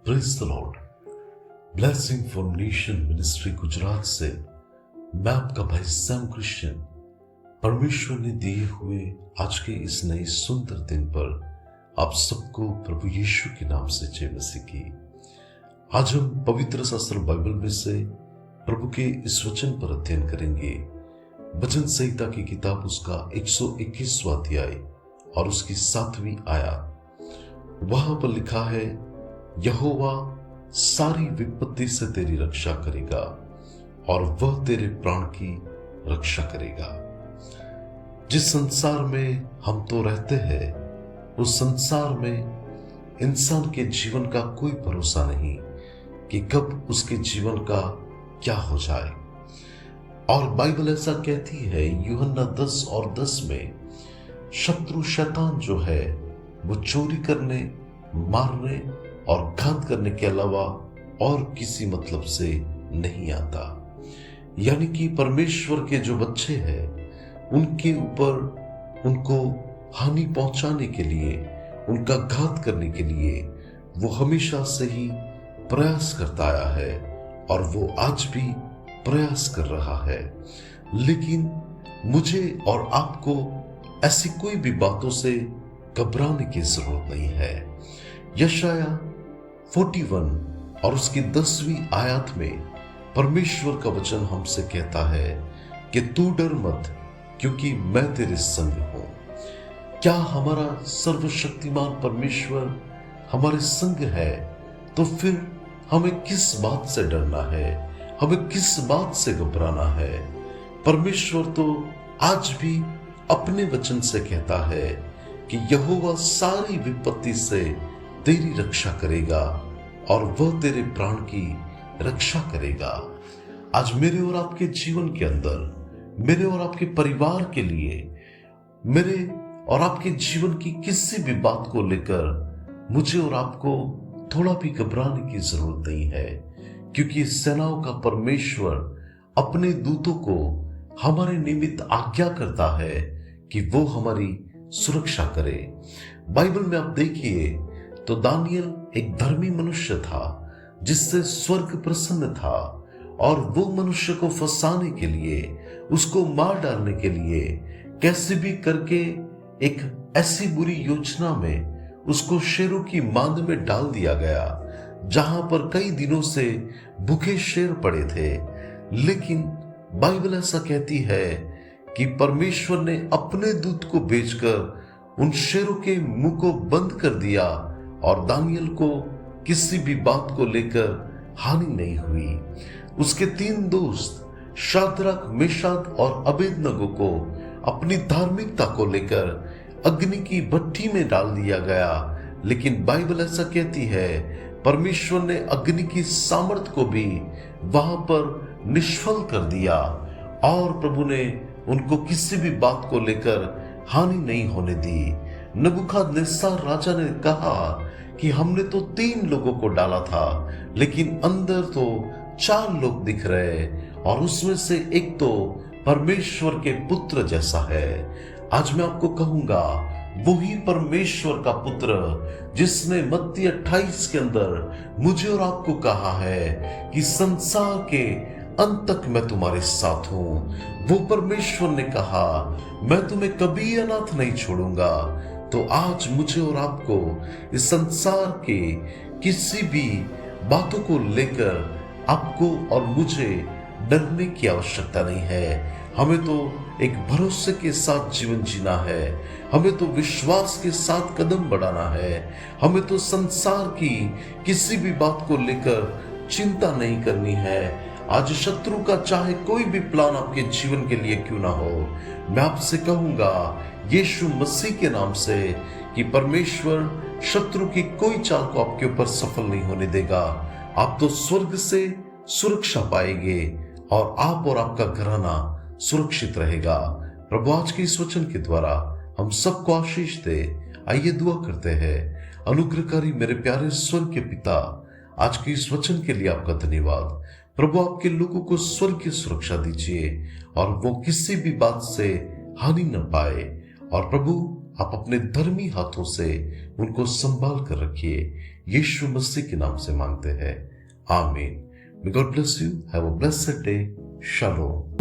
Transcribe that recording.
Praise the Lord. Blessing for nation ministry Gujarat से मैं आपका भाई सैम क्रिश्चियन परमेश्वर ने दिए हुए आज के इस नए सुंदर दिन पर आप सबको प्रभु यीशु के नाम से जय मसीह की। आज हम पवित्र शास्त्र बाइबल में से प्रभु के इस वचन पर अध्ययन करेंगे। वचन संहिता की किताब उसका 121वां अध्याय और उसकी 7वीं आयत। वहां पर लिखा है, यहोवा सारी विपत्ति से तेरी रक्षा करेगा और वह तेरे प्राण की रक्षा करेगा। जिस संसार में हम तो रहते हैं, उस संसार में इंसान के जीवन का कोई भरोसा नहीं कि कब उसके जीवन का क्या हो जाए। और बाइबल ऐसा कहती है, यूहन्ना 10 और 10 में, शत्रु शैतान जो है वो चोरी करने, मारने और घात करने के अलावा और किसी मतलब से नहीं आता। यानी कि परमेश्वर के जो बच्चे हैं उनके ऊपर उनको हानि पहुंचाने के लिए, उनका घात करने के लिए वो हमेशा से ही प्रयास करता आया है और वो आज भी प्रयास कर रहा है। लेकिन मुझे और आपको ऐसी कोई भी बातों से घबराने की जरूरत नहीं है। यशाया 41 और उसकी 10वीं आयत में परमेश्वर का वचन हमसे कहता है कि तू डर मत, क्योंकि मैं तेरे संग हूं। क्या हमारा सर्वशक्तिमान परमेश्वर हमारे संग है, तो फिर हमें किस बात से डरना है, हमें किस बात से घबराना है। परमेश्वर तो आज भी अपने वचन से कहता है कि यहोवा सारी विपत्ति से तेरी रक्षा करेगा और वह तेरे प्राण की रक्षा करेगा। आज मेरे और आपके जीवन के अंदर, मेरे और आपके परिवार के लिए, मेरे और आपके जीवन की किसी भी बात को लेकर मुझे और आपको थोड़ा भी घबराने की जरूरत नहीं है, क्योंकि सेनाओं का परमेश्वर अपने दूतों को हमारे निमित्त आज्ञा करता है कि वो हमारी सुरक्षा करे। बाइबल में आप देखिए तो दानियल एक धर्मी मनुष्य था जिससे स्वर्ग प्रसन्न था, और वो मनुष्य को फंसाने के लिए, उसको मार डालने के लिए कैसे भी करके एक ऐसी बुरी योजना में उसको शेरों की मांद में डाल दिया गया, जहां पर कई दिनों से भूखे शेर पड़े थे। लेकिन बाइबल ऐसा कहती है कि परमेश्वर ने अपने दूत को भेजकर उन शेरों के मुंह को बंद कर दिया और दानियल को किसी भी बात को लेकर हानि नहीं हुई। उसके 3 दोस्त शाद्रक, मेशक और अबेदनगो को अपनी धार्मिकता को लेकर अग्नि की भट्टी में डाल दिया गया। लेकिन बाइबल ऐसा कहती है परमेश्वर ने अग्नि की सामर्थ को भी वहां पर निष्फल कर दिया और प्रभु ने उनको किसी भी बात को लेकर हानि नहीं होने दी। नबूकदनेस्सर राजा ने कहा कि हमने तो 3 लोगों को डाला था, लेकिन अंदर तो 4 लोग दिख रहे, और उसमें से एक तो परमेश्वर के पुत्र जैसा है। आज मैं आपको कहूंगा, वही परमेश्वर का पुत्र जिसने मत्ती 28 के अंदर मुझे और आपको कहा है कि संसार के अंत तक मैं तुम्हारे साथ हूं, वो परमेश्वर ने कहा मैं तुम्हें कभी अनाथ नहीं छोड़ूंगा। तो आज मुझे और आपको इस संसार के किसी भी बातों को लेकर आपको और मुझे डरने की आवश्यकता नहीं है। हमें तो एक भरोसे के साथ जीवन जीना है, हमें तो विश्वास के साथ कदम बढ़ाना है, हमें तो संसार की किसी भी बात को लेकर चिंता नहीं करनी है। आज शत्रु का चाहे कोई भी प्लान आपके जीवन के लिए क्यों ना हो, मैं आपसे कहूंगा यीशु मसीह के नाम से कि परमेश्वर शत्रु की कोई चाल को आपके ऊपर सफल नहीं होने देगा। आप तो स्वर्ग से सुरक्षा पाएंगे और आप और आपका घराना सुरक्षित रहेगा। प्रभु आज के इस वचन के द्वारा हम सबको आशीष दे। आइए दुआ करते हैं। अनुग्रहकारी मेरे प्यारे स्वर्ग के पिता, आज के इस वचन के लिए आपका धन्यवाद। प्रभु आपके लोगों को स्वर्ग की सुरक्षा दीजिए और वो किसी भी बात से हानि न पाए। और प्रभु आप अपने धर्मी हाथों से उनको संभाल कर रखिए। यीशु मसीह के नाम से मांगते हैं, आमीन। May God bless you. Have a blessed day. Shalom.